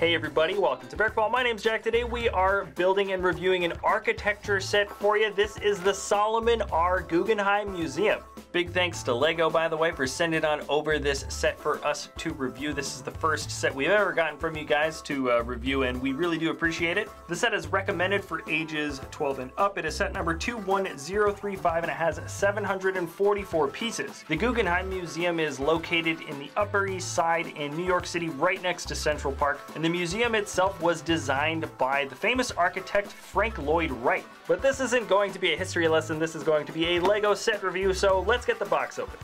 Hey everybody, welcome to BrickVault. My name's Jack. Today we are building and reviewing an architecture set for you. This is the Solomon R. Guggenheim Museum. Big thanks to LEGO, by the way, for sending on over this set for us to review. This is the first set we've ever gotten from you guys to review, and we really do appreciate it. The set is recommended for ages 12 and up. It is set number 21035, and it has 744 pieces. The Guggenheim Museum is located in the Upper East Side in New York City, right next to Central Park, and the museum itself was designed by the famous architect Frank Lloyd Wright. But this isn't going to be a history lesson, this is going to be a LEGO set review, so let's get the box open.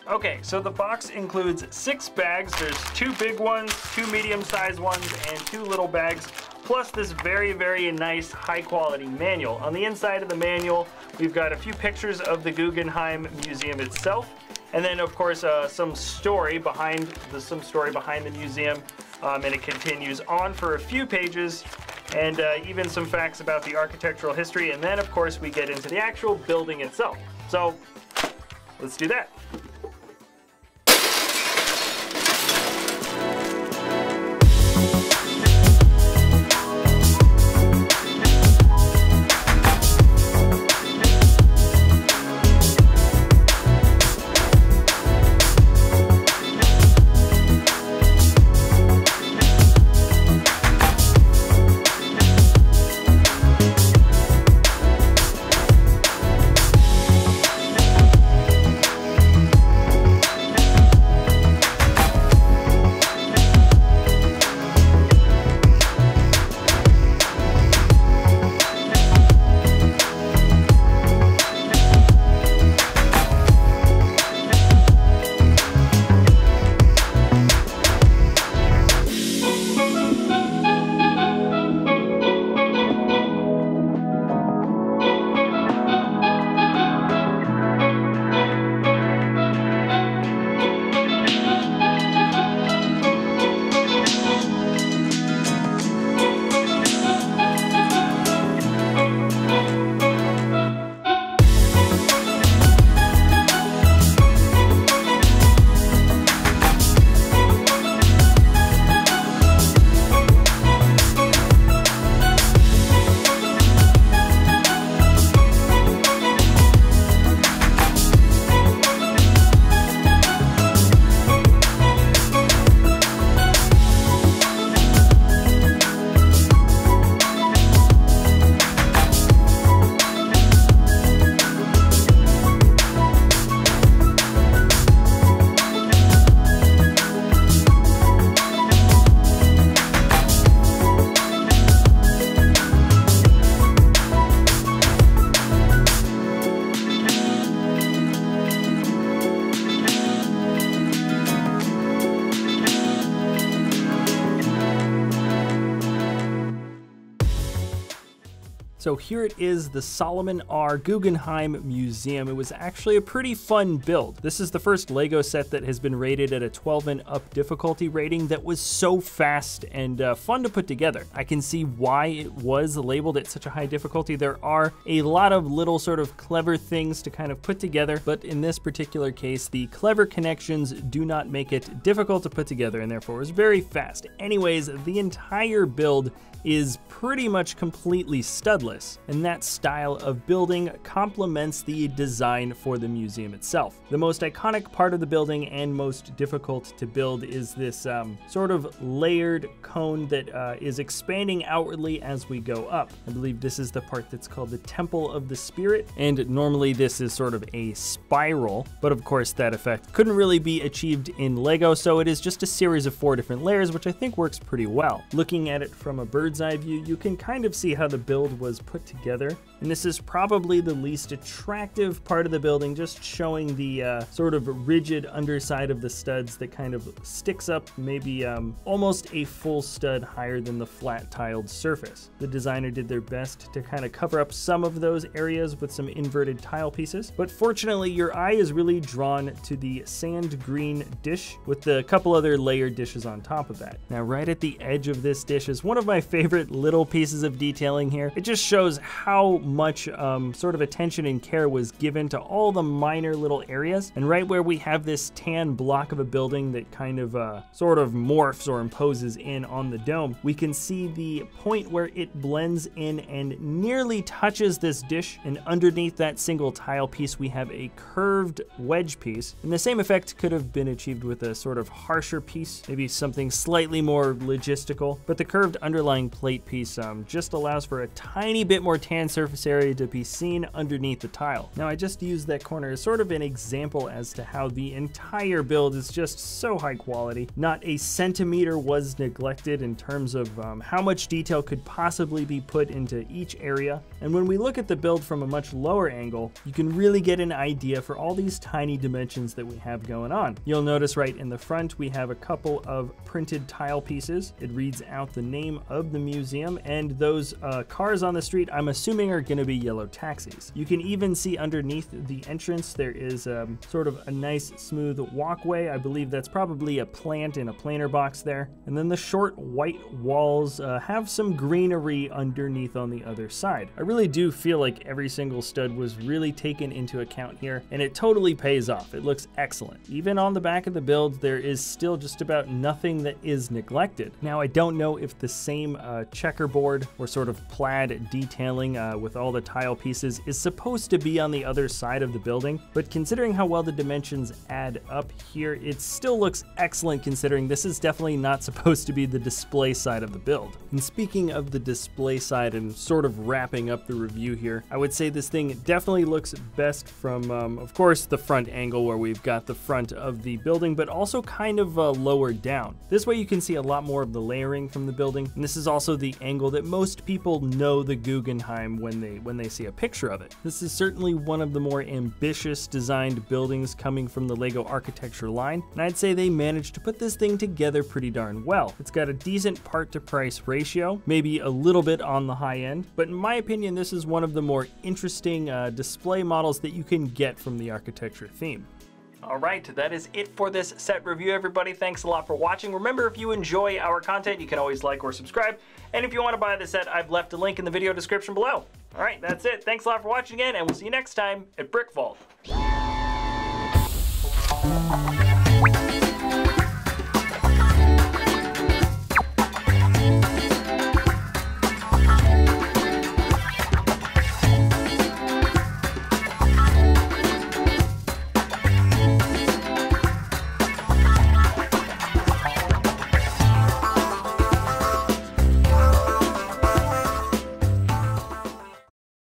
Okay, so the box includes 6 bags. There's 2 big ones, 2 medium-sized ones, and 2 little bags, plus this very, very nice high-quality manual. On the inside of the manual, we've got a few pictures of the Guggenheim Museum itself, and then, of course, some story behind the museum, and it continues on for a few pages, and even some facts about the architectural history, and then, of course, we get into the actual building itself. So, let's do that. So here it is, the Solomon R. Guggenheim Museum. It was actually a pretty fun build. This is the first LEGO set that has been rated at a 12 and up difficulty rating that was so fast and fun to put together. I can see why it was labeled at such a high difficulty. There are a lot of little sort of clever things to kind of put together, but in this particular case, the clever connections do not make it difficult to put together, and therefore it was very fast. Anyways, the entire build is pretty much completely studless, and that style of building complements the design for the museum itself. The most iconic part of the building and most difficult to build is this sort of layered cone that is expanding outwardly as we go up. I believe this is the part that's called the Temple of the Spirit, and normally this is sort of a spiral, but of course that effect couldn't really be achieved in LEGO, so it is just a series of 4 different layers, which I think works pretty well. Looking at it from a bird's eye view, you can kind of see how the build was put together, and this is probably the least attractive part of the building, just showing the sort of rigid underside of the studs that kind of sticks up maybe almost a full stud higher than the flat tiled surface. The designer did their best to kind of cover up some of those areas with some inverted tile pieces, but fortunately your eye is really drawn to the sand green dish with a couple other layered dishes on top of that. Now right at the edge of this dish is one of my favorite little pieces of detailing here. It just shows how much sort of attention and care was given to all the minor little areas. And right where we have this tan block of a building that kind of sort of morphs or imposes in on the dome, we can see the point where it blends in and nearly touches this dish, and underneath that single tile piece we have a curved wedge piece. And the same effect could have been achieved with a sort of harsher piece, maybe something slightly more logistical, but the curved underlying plate piece just allows for a tiny bit more tan surface area to be seen underneath the tile. Now I just used that corner as sort of an example as to how the entire build is just so high quality. Not a centimeter was neglected in terms of how much detail could possibly be put into each area. And when we look at the build from a much lower angle, you can really get an idea for all these tiny dimensions that we have going on. You'll notice right in the front we have a couple of printed tile pieces. It reads out the name of the museum, and those cars on the street I'm assuming are going to be yellow taxis. You can even see underneath the entrance there is sort of a nice smooth walkway. I believe that's probably a plant in a planter box there. And then the short white walls have some greenery underneath on the other side. I really do feel like every single stud was really taken into account here, and it totally pays off. It looks excellent. Even on the back of the build, there is still just about nothing that is neglected. Now, I don't know if the same checkerboard or sort of plaid detailing with all the tile pieces is supposed to be on the other side of the building, but considering how well the dimensions add up here, it still looks excellent considering this is definitely not supposed to be the display side of the build. And speaking of the display side and sort of wrapping up the review here, I would say this thing definitely looks best from, of course, the front angle where we've got the front of the building, but also kind of lower down. This way you can see a lot more of the layering from the building, and this is also the angle that most people know the Guggenheim when they see a picture of it. This is certainly one of the more ambitious designed buildings coming from the LEGO architecture line, and I'd say they managed to put this thing together pretty darn well. It's got a decent part to price ratio, maybe a little bit on the high end, but in my opinion this is one of the more interesting display models that you can get from the architecture theme. All right, that is it for this set review, everybody. Thanks a lot for watching. Remember, if you enjoy our content, you can always like or subscribe. And if you want to buy the set, I've left a link in the video description below. All right, that's it. Thanks a lot for watching again, and we'll see you next time at BrickVault.